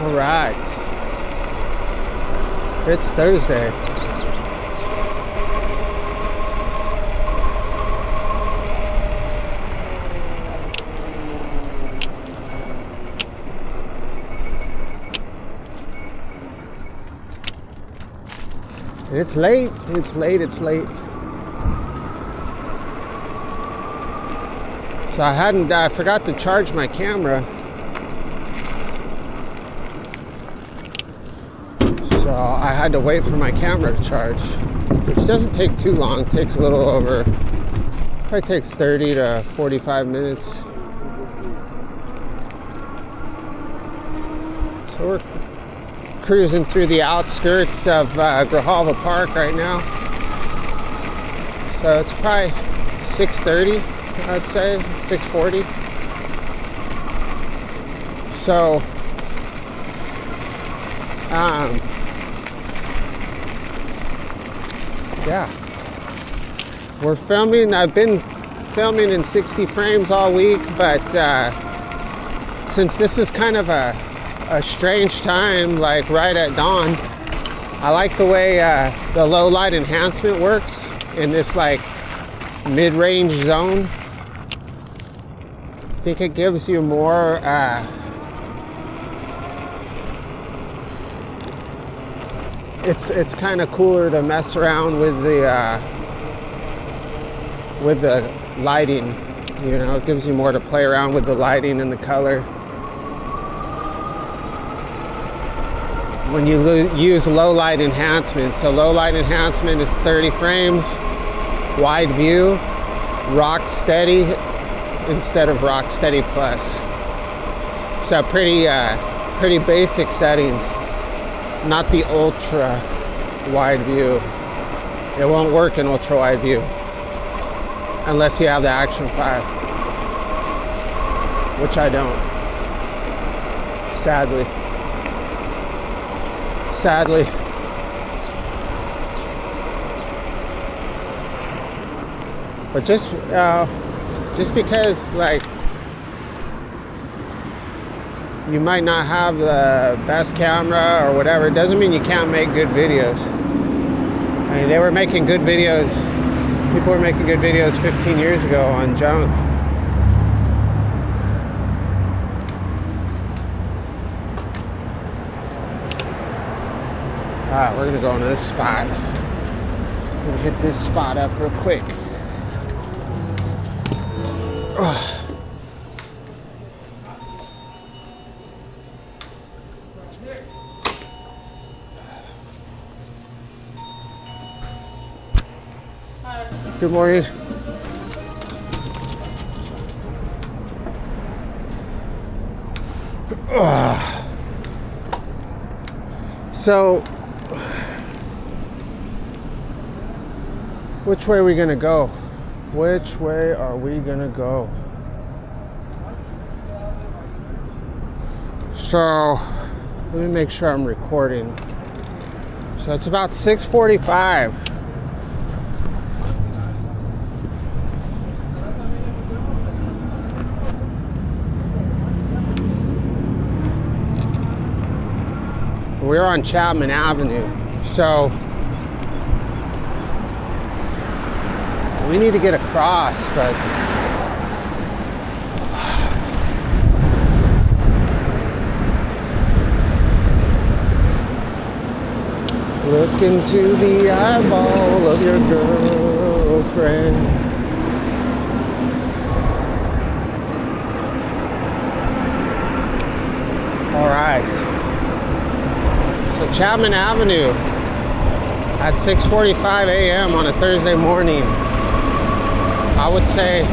All right. It's Thursday. It's late. So I forgot to charge my camera. So I had to wait for my camera to charge, which doesn't take too long. It takes a little over, probably takes 30 to 45 minutes. So we're cruising through the outskirts of Grijalva Park right now. So it's probably 6:30, I'd say, 6:40. So, yeah, we're filming. I've been filming in 60 frames all week, but since this is kind of a strange time, like right at dawn, I like the way the low light enhancement works in this like mid-range zone. I think it gives you more it's kind of cooler to mess around with the lighting. You know, it gives you more to play around with the lighting and the color. When you use low light enhancement. So low light enhancement is 30 frames, wide view, rock steady instead of rock steady plus. So pretty basic settings, not the ultra wide view. It won't work in ultra wide view unless you have the Action 5, which I don't, sadly. But just because like you might not have the best camera or whatever, it doesn't mean you can't make good videos. I mean, they were making good videos. People were making good videos 15 years ago on junk. Alright, we're gonna go into this spot. We're gonna hit this spot up real quick. Good morning. So, which way are we gonna go? Which way are we gonna go? So, let me make sure I'm recording. So it's about 6:45. We're on Chapman Avenue, so we need to get across, but look into the eyeball of your girlfriend. All right. So Chapman Avenue at 6:45 a.m. on a Thursday morning. I would say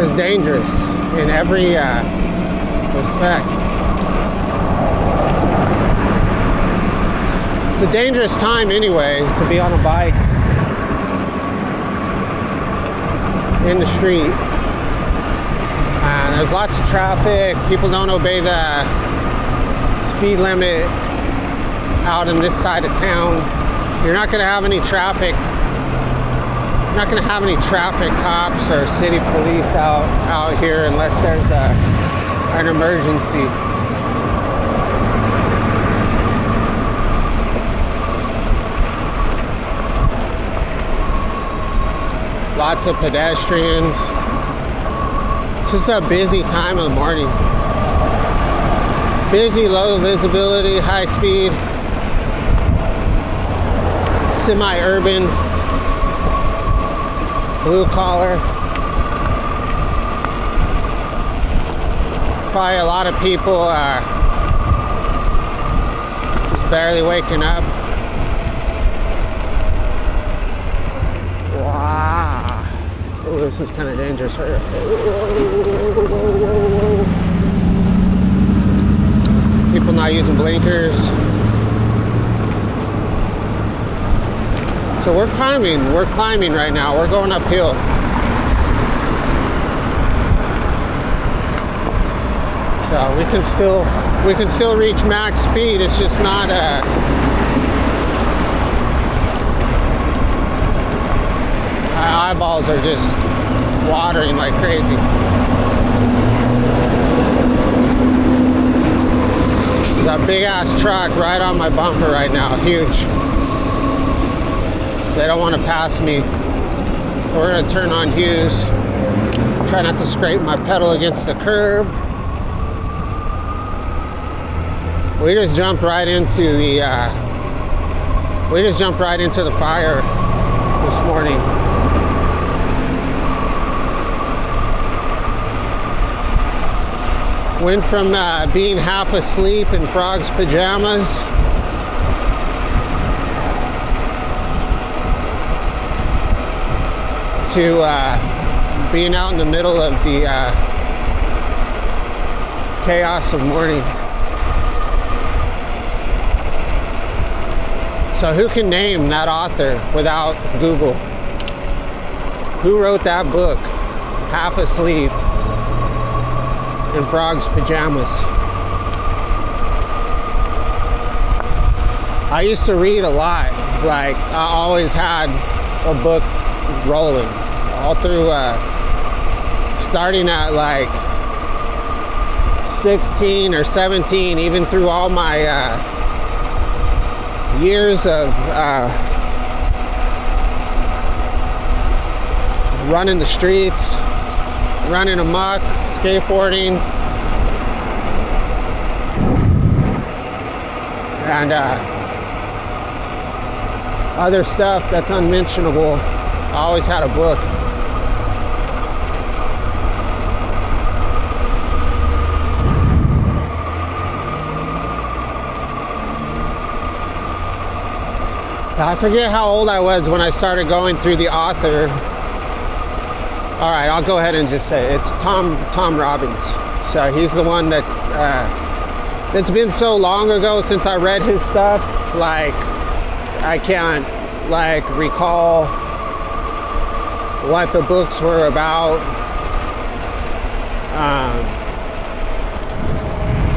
it's dangerous in every respect. It's a dangerous time anyway to be on a bike in the street. There's lots of traffic. People don't obey the speed limit out on this side of town. You're not going to have any traffic I'm not gonna have any traffic cops or city police out here unless there's an emergency. Lots of pedestrians. It's just a busy time of the morning. Busy, low visibility, high speed, semi-urban, blue collar. Probably a lot of people just barely waking up. Wow. Oh, this is kind of dangerous right here. People not using blinkers. So we're climbing right now. We're going uphill. So we can still reach max speed. It's just not my eyeballs are just watering like crazy. There's a big ass truck right on my bumper right now, huge. They don't want to pass me. So we're gonna turn on Hughes. Try not to scrape my pedal against the curb. We just jumped right into the fire this morning. Went from being half asleep in frog's pajamas to being out in the middle of the chaos of morning. So who can name that author without Google? Who wrote that book? Half asleep in frog's pajamas. I used to read a lot. Like, I always had a book rolling all through, starting at like 16 or 17, even through all my years of running the streets, running amok, skateboarding, and other stuff that's unmentionable. I always had a book. I forget how old I was when I started going through the author. All right, I'll go ahead and just say it. It's Tom Robbins. So he's the one that it's been so long ago since I read his stuff. Like, I can't like recall what the books were about.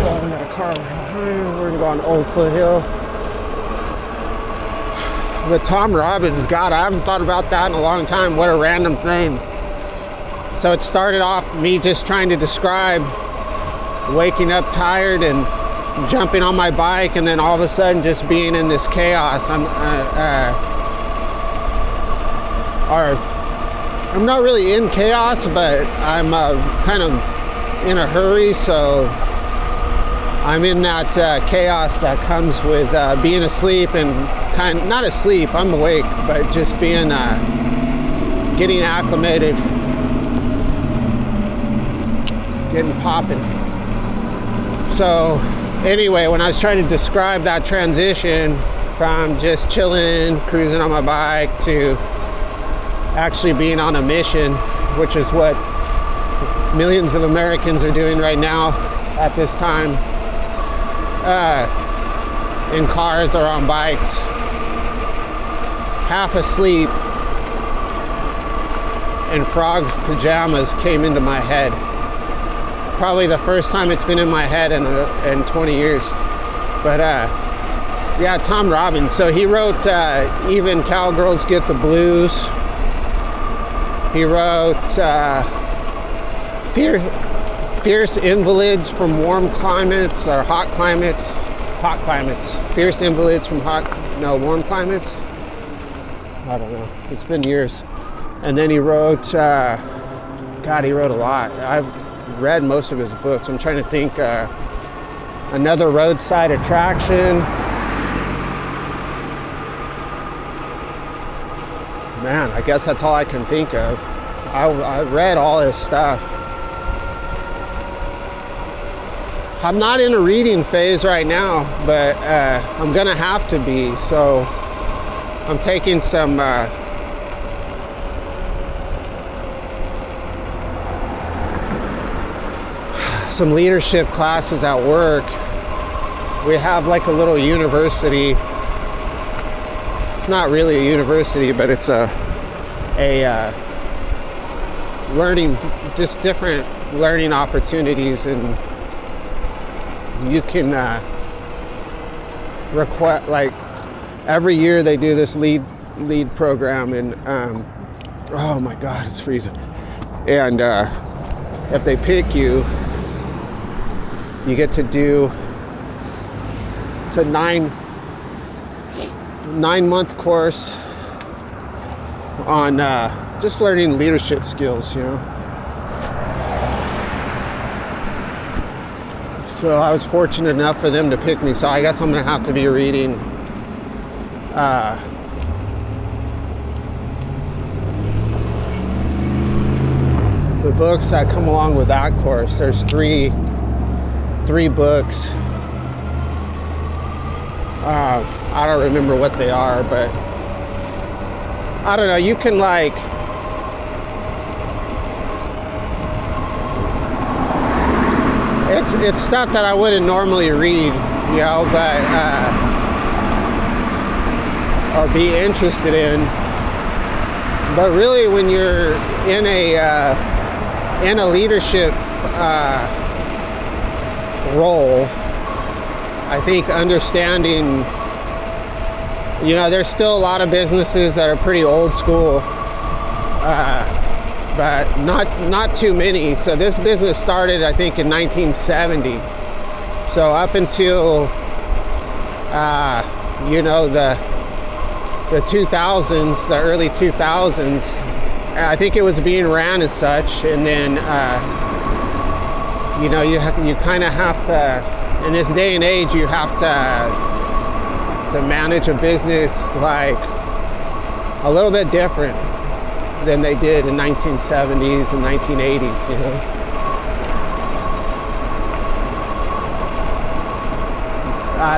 Oh, we got a car. We're gonna go on Old Foothill. But Tom Robbins, God, I haven't thought about that in a long time. What a random thing. So it started off me just trying to describe waking up tired and jumping on my bike, and then all of a sudden just being in this chaos. I'm not really in chaos, but I'm kind of in a hurry, so I'm in that chaos that comes with being asleep and not asleep, I'm awake, but just being getting acclimated, getting popping. So anyway, when I was trying to describe that transition from just chilling, cruising on my bike, to actually being on a mission, which is what millions of Americans are doing right now at this time, in cars or on bikes, half asleep, and frog's pajamas came into my head. Probably the first time it's been in my head in 20 years. But yeah, Tom Robbins. So he wrote Even Cowgirls Get the Blues. He wrote Fierce Invalids from Warm Climates or Hot Climates. Hot climates. Fierce invalids from warm climates. I don't know. It's been years. And then he wrote, God, he wrote a lot. I've read most of his books. I'm trying to think. Another Roadside Attraction. Man, I guess that's all I can think of. I read all his stuff. I'm not in a reading phase right now, but I'm gonna have to be. So I'm taking some leadership classes at work. We have like a little university. It's not really a university, but it's a learning, just different learning opportunities, and you can request, like every year they do this lead program, and oh my God, it's freezing. And if they pick you, you get to do the 9-month course on just learning leadership skills, you know. So I was fortunate enough for them to pick me, so I guess I'm gonna have to be reading the books that come along with that course. There's three books. I don't remember what they are, but I don't know. You can like it's stuff that I wouldn't normally read, you know, but or be interested in. But really, when you're in a leadership role, I think understanding, you know, there's still a lot of businesses that are pretty old school, but not too many. So this business started, I think, in 1970. So up until you know, the 2000s, the early 2000s, I think it was being ran as such. And then you know, you kind of have to, in this day and age, you have to manage a business like a little bit different than they did in 1970s and 1980s, you know.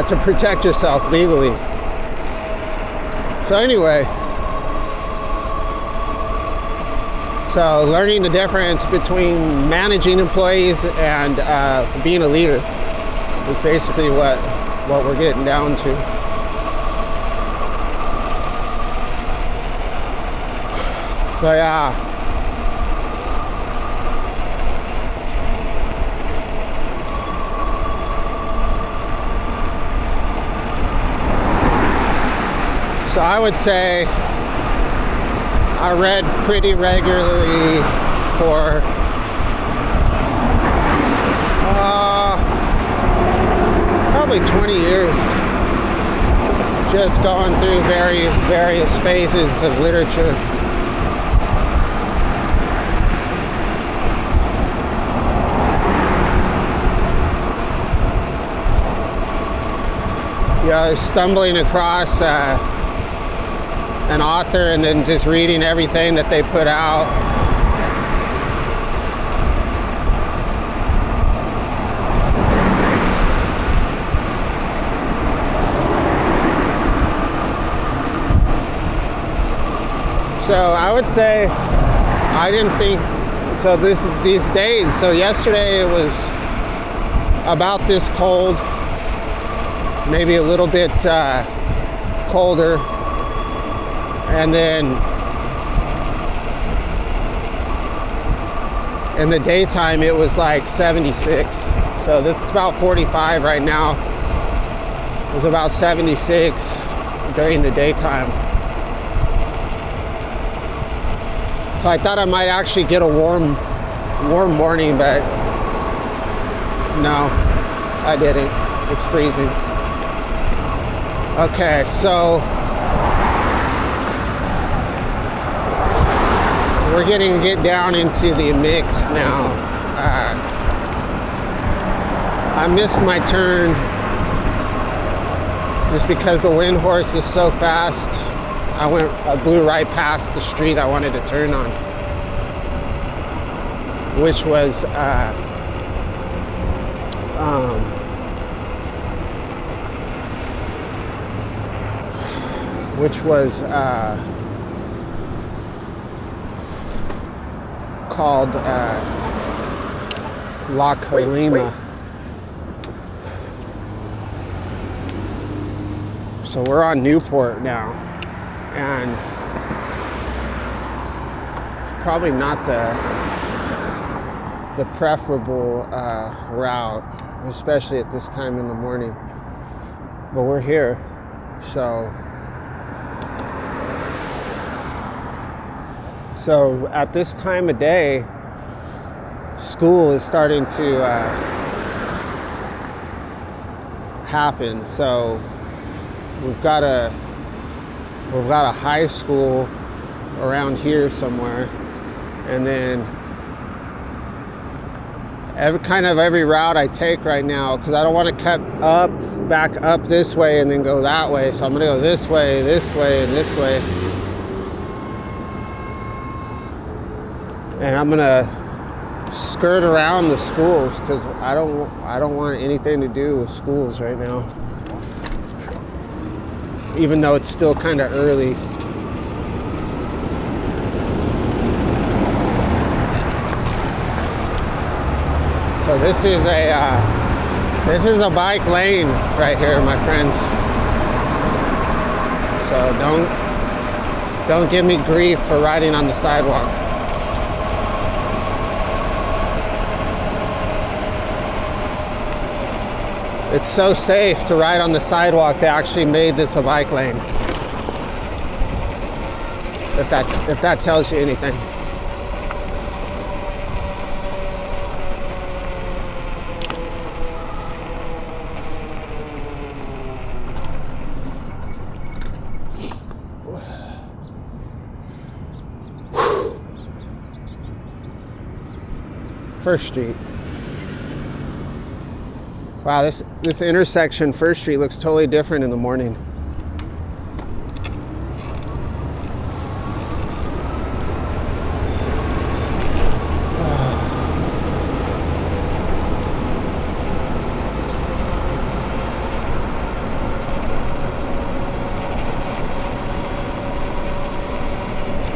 To protect yourself legally. So anyway, so learning the difference between managing employees and being a leader is basically what we're getting down to. But yeah. So I would say I read pretty regularly for probably 20 years, just going through various phases of literature. Yeah, stumbling across an author and then just reading everything that they put out. So I would say I didn't think so these days. So yesterday it was about this cold, maybe a little bit colder. And then in the daytime, it was like 76. So this is about 45 right now. It was about 76 during the daytime. So I thought I might actually get a warm morning, but no, I didn't. It's freezing. Okay, so we're getting to get down into the mix now. I missed my turn just because the wind horse is so fast. I blew right past the street I wanted to turn on, which was called La Colima. So we're on Newport now, and it's probably not the preferable route, especially at this time in the morning, but we're here. So at this time of day, school is starting to happen. So we've got a high school around here somewhere, and then every route I take right now, because I don't want to cut back up this way and then go that way. So I'm gonna go this way, and this way. And I'm gonna skirt around the schools because I don't want anything to do with schools right now, even though it's still kind of early. So this is a bike lane right here, my friends. So don't give me grief for riding on the sidewalk. It's so safe to ride on the sidewalk, they actually made this a bike lane. If that tells you anything. First Street. Wow, this intersection, First Street, looks totally different in the morning.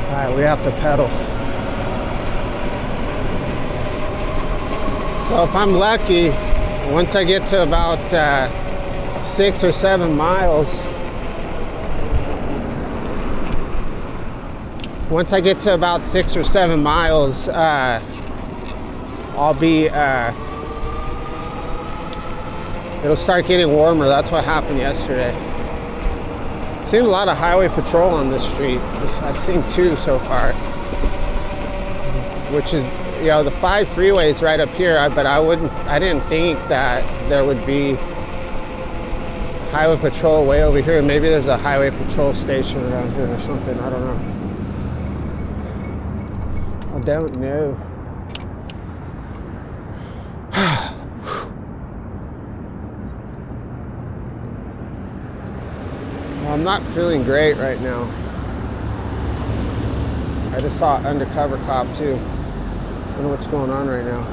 All right, we have to pedal. So if I'm lucky, once I get to about 6 or 7 miles, I'll be, it'll start getting warmer. That's what happened yesterday. I've seen a lot of highway patrol on this street. I've seen 2 so far, which is, you know, the 5 freeways right up here, but I didn't think that there would be highway patrol way over here. Maybe there's a highway patrol station around here or something. I don't know. I don't know. Well, I'm not feeling great right now. I just saw an undercover cop too. I don't know what's going on right now.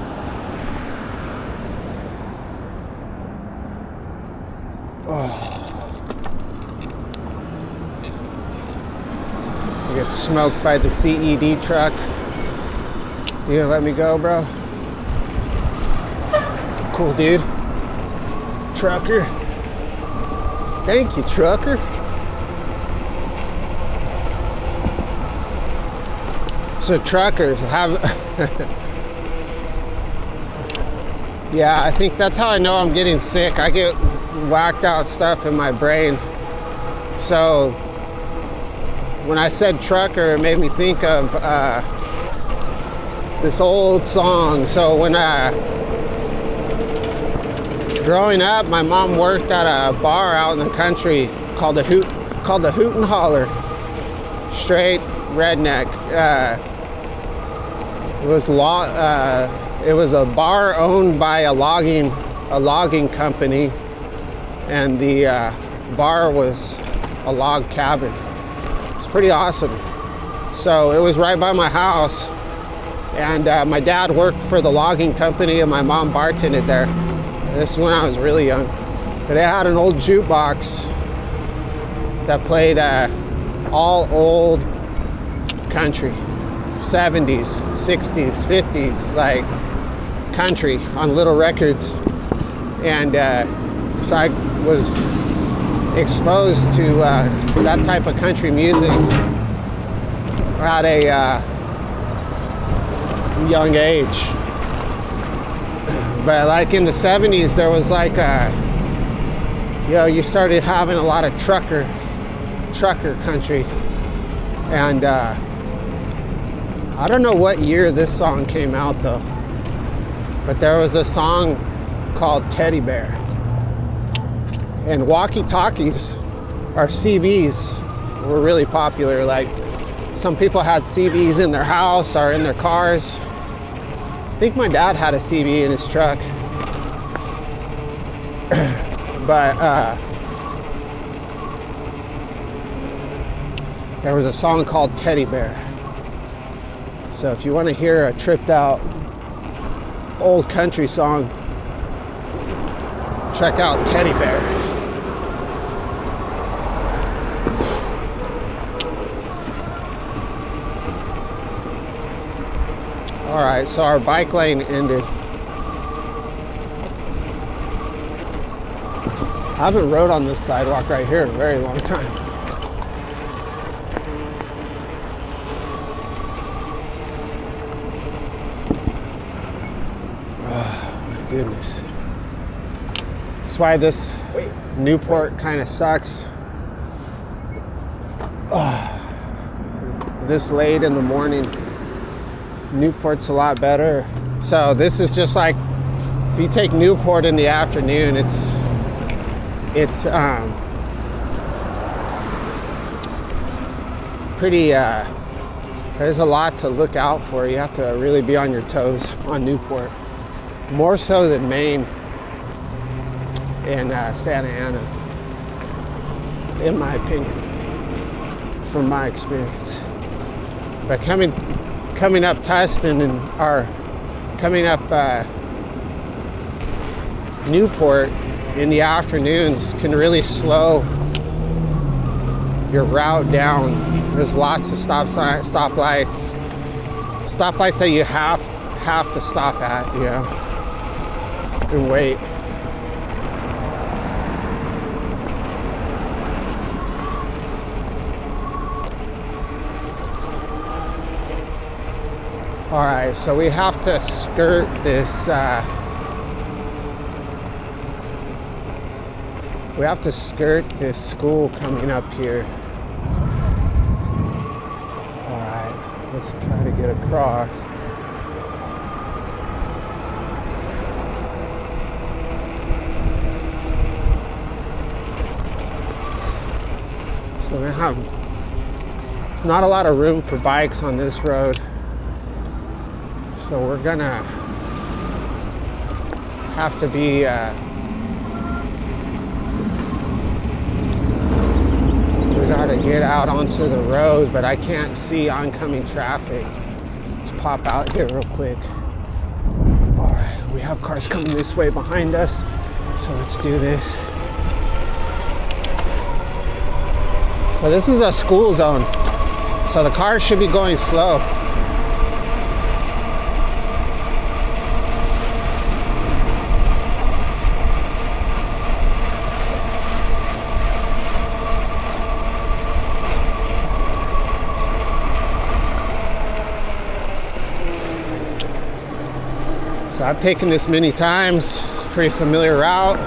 Oh. I get smoked by the CED truck. You gonna let me go, bro? Cool, dude. Trucker. Thank you, trucker. So truckers have yeah, I think that's how I know I'm getting sick. I get whacked out stuff in my brain. So when I said trucker, it made me think of this old song. So when growing up, my mom worked at a bar out in the country called the Hoot and Holler. Straight redneck. It was a bar owned by a logging company, and the bar was a log cabin. It's pretty awesome. So it was right by my house, and my dad worked for the logging company, and my mom bartended there. This is when I was really young. But it had an old jukebox that played all old country, 70s, 60s, 50s, like country on little records. And so I was exposed to that type of country music at a young age. But like in the 70s, there was like you started having a lot of trucker country. And I don't know what year this song came out though, but there was a song called Teddy Bear. And walkie-talkies, or CBs, were really popular. Like, some people had CBs in their house or in their cars. I think my dad had a CB in his truck. But there was a song called Teddy Bear. So if you want to hear a tripped out old country song, check out Teddy Bear. All right, so our bike lane ended. I haven't rode on this sidewalk right here in a very long time. Goodness. That's why this Newport kind of sucks. This late in the morning, Newport's a lot better. So this is just like, if you take Newport in the afternoon, it's pretty, there's a lot to look out for. You have to really be on your toes on Newport. More so than Maine and Santa Ana, in my opinion, from my experience. But coming up Tustin coming up Newport in the afternoons can really slow your route down. There's lots of stoplights that you have to stop at, you know, and wait. All right, so we have to skirt this. We have to skirt this school coming up here. All right, let's try to get across. So there's not a lot of room for bikes on this road. So we're gonna have to be we gotta get out onto the road, but I can't see oncoming traffic. Let's pop out here real quick. All right, we have cars coming this way behind us, so let's do this. So this is a school zone, so the cars should be going slow. So I've taken this many times. It's a pretty familiar route.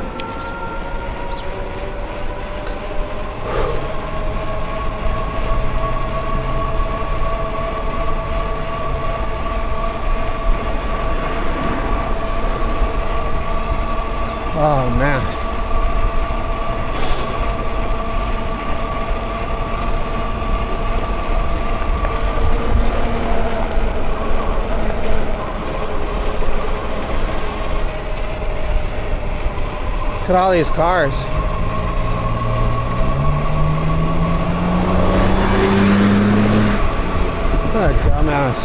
at all these cars. What a dumbass.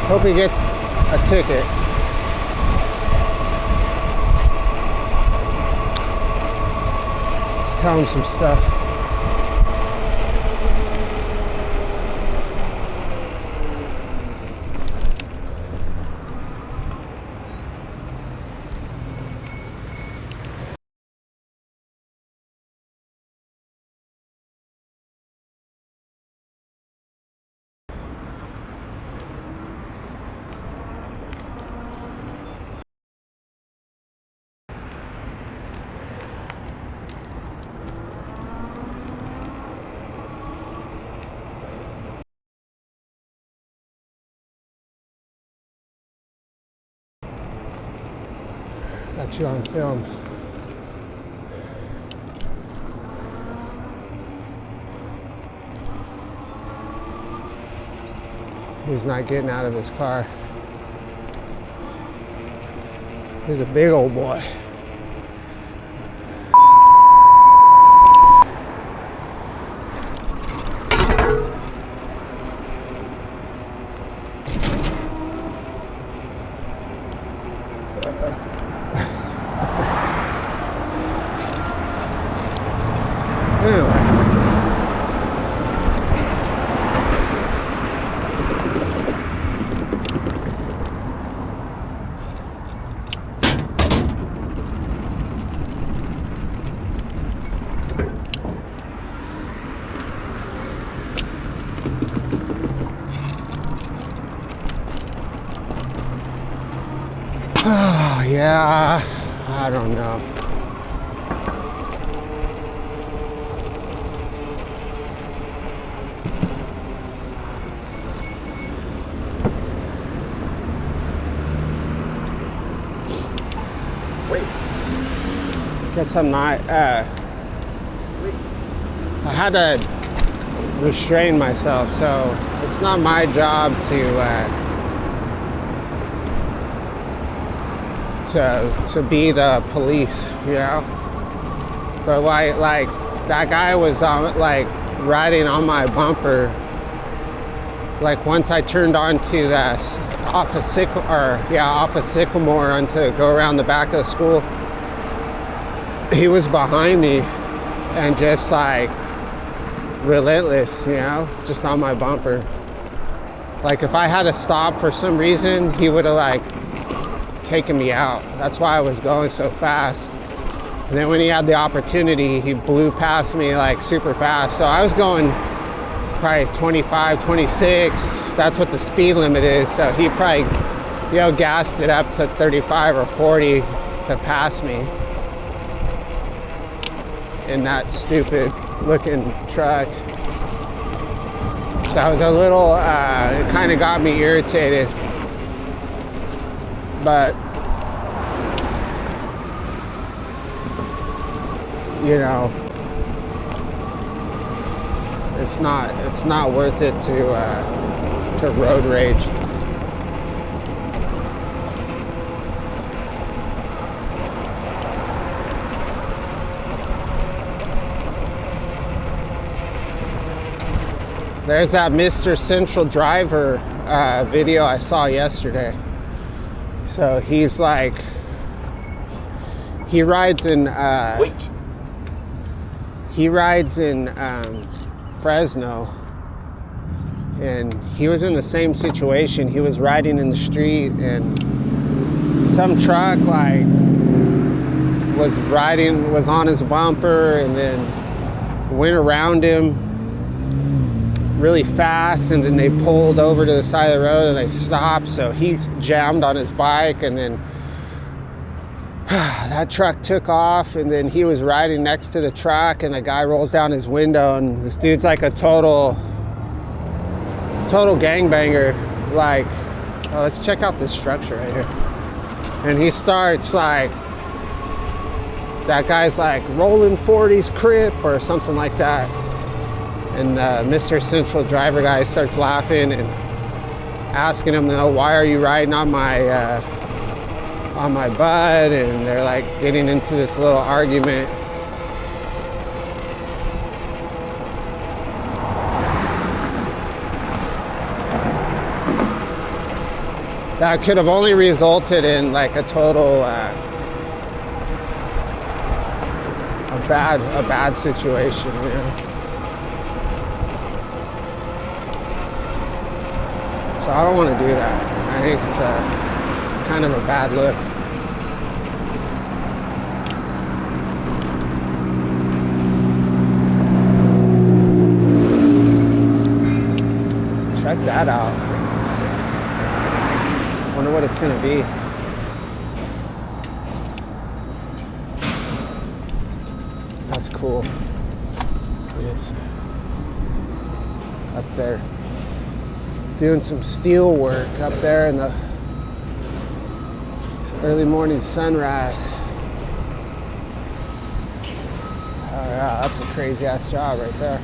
Hope he gets a ticket. Let's tell him some stuff. Got you on film. He's not getting out of his car. He's a big old boy. Oh, yeah, I don't know. Wait. Guess I'm not, I had to restrain myself, so it's not my job to be the police, you know. But like that guy was like riding on my bumper. Like once I turned onto the off of Sycamore onto go around the back of the school, he was behind me and just like relentless, you know, just on my bumper. Like if I had to stop for some reason, he would have like taken me out. That's why I was going so fast. And then when he had the opportunity, he blew past me like super fast. So I was going probably 25, 26. That's what the speed limit is. So he probably, you know, gassed it up to 35 or 40 to pass me in that stupid looking truck. So I was a little, it kind of got me irritated. But you know, it's not worth it to road rage. There's that Mr. Central Driver video I saw yesterday. So he's like, he rides in Fresno, and he was in the same situation. He was riding in the street, and some truck like was on his bumper, and then went around him really fast, and then they pulled over to the side of the road and they stopped. So he jammed on his bike, and then that truck took off, and then he was riding next to the truck, and the guy rolls down his window, and this dude's like a total gangbanger. Like, oh, let's check out this structure right here. And he starts like, that guy's like rolling 40s crip or something like that. And Mr. Central Driver guy starts laughing and asking him, why are you riding on my on my butt, and they're like getting into this little argument. That could have only resulted in like a total a bad situation, you know. So I don't want to do that. I think it's a kind of a bad look. Let's check that out. Wonder what it's gonna be. That's cool. It's up there doing some steel work up there in the early morning sunrise. Oh yeah, that's a crazy ass job right there.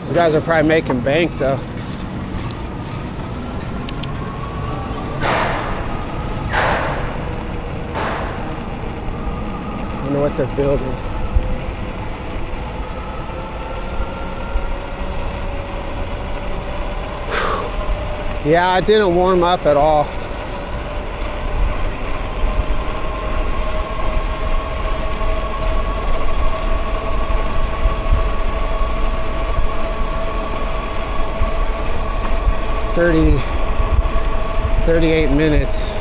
These guys are probably making bank though. I wonder what they're building. Yeah, it didn't warm up at all. $38 minutes.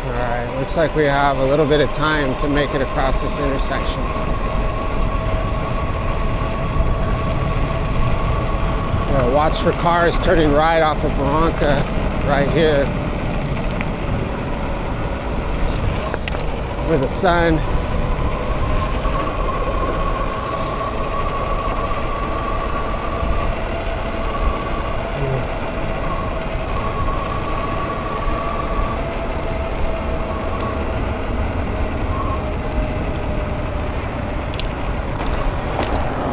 Alright, looks like we have a little bit of time to make it across this intersection. Watch for cars turning right off of Barranca right here, with the sun.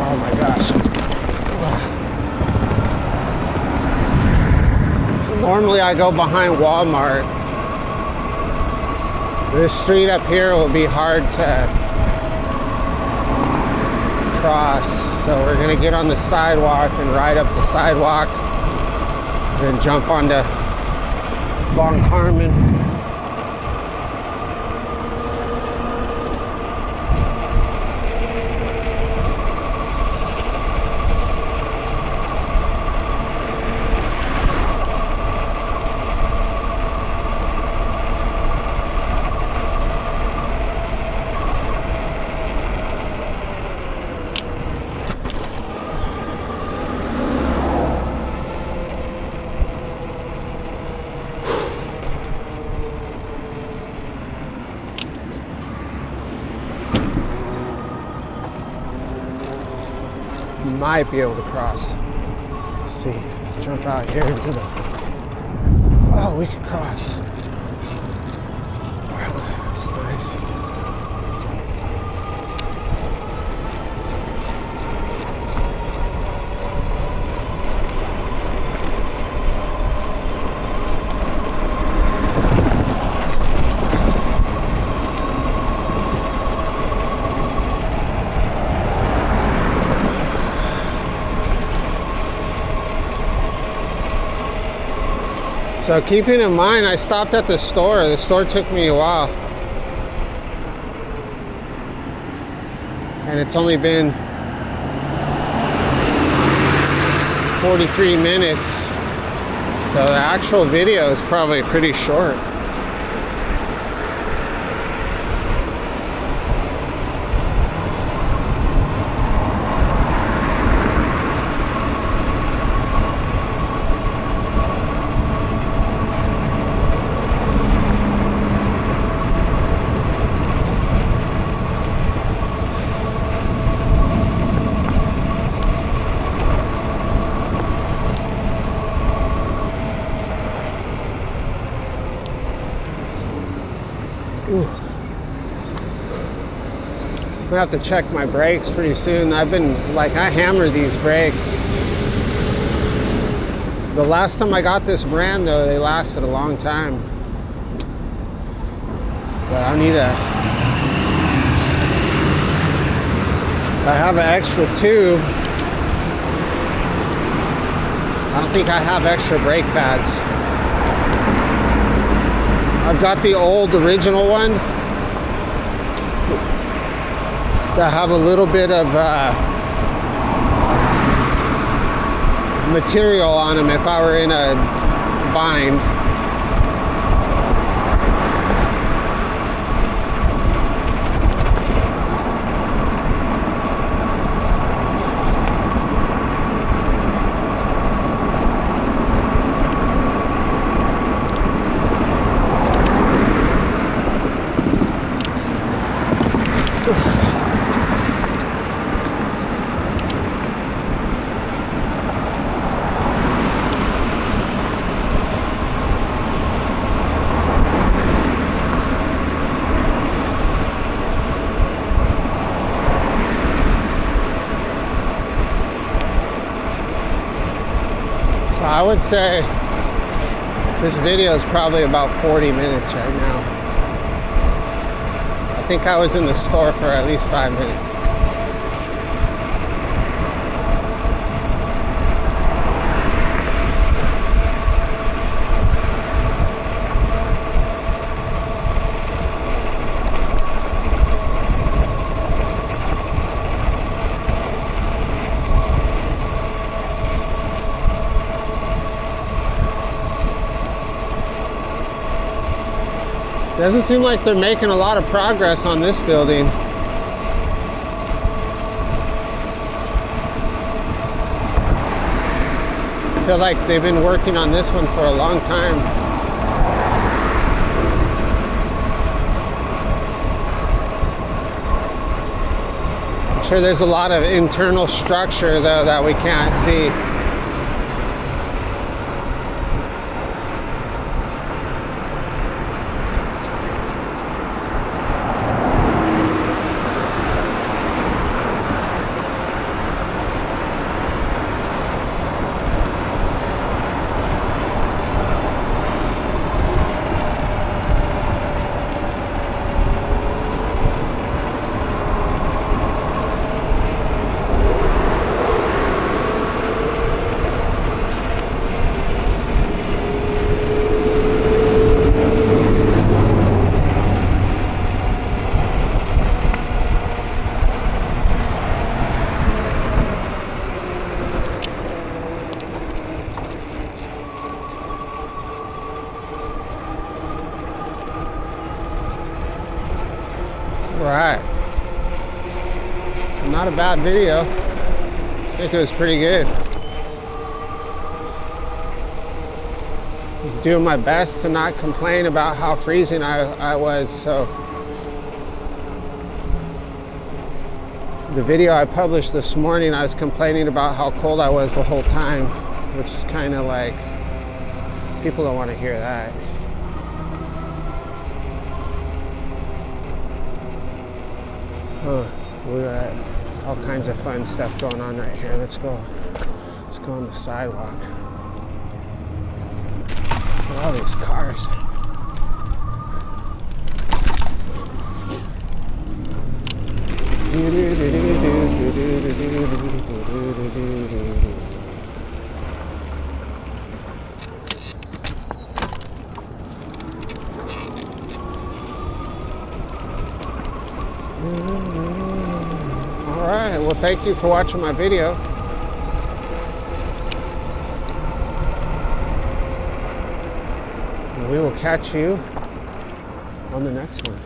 Oh my gosh. Normally I go behind Walmart. This street up here will be hard to cross. So we're gonna get on the sidewalk and ride up the sidewalk, then jump onto Von Carmen. Might be able to cross. Let's see. Let's jump out here into the. Oh, we can cross. Wow, that's nice. So keeping in mind, I stopped at the store. The store took me a while. And it's only been 43 minutes. So the actual video is probably pretty short. I'm gonna have to check my brakes pretty soon. I hammer these brakes. The last time I got this brand though, they lasted a long time. But I need I have an extra tube. I don't think I have extra brake pads. I've got the old original ones that have a little bit of material on them if I were in a bind. I would say this video is probably about 40 minutes right now. I think I was in the store for at least 5 minutes. Doesn't seem like they're making a lot of progress on this building. I feel like they've been working on this one for a long time. I'm sure there's a lot of internal structure though that we can't see. Right. Not a bad video. I think it was pretty good. I was doing my best to not complain about how freezing I was, so the video I published this morning, I was complaining about how cold I was the whole time, which is kind of like, people don't want to hear that. We got all kinds of fun stuff going on right here. Let's go on the sidewalk. Look at all these cars. All right, well, thank you for watching my video. We will catch you on the next one.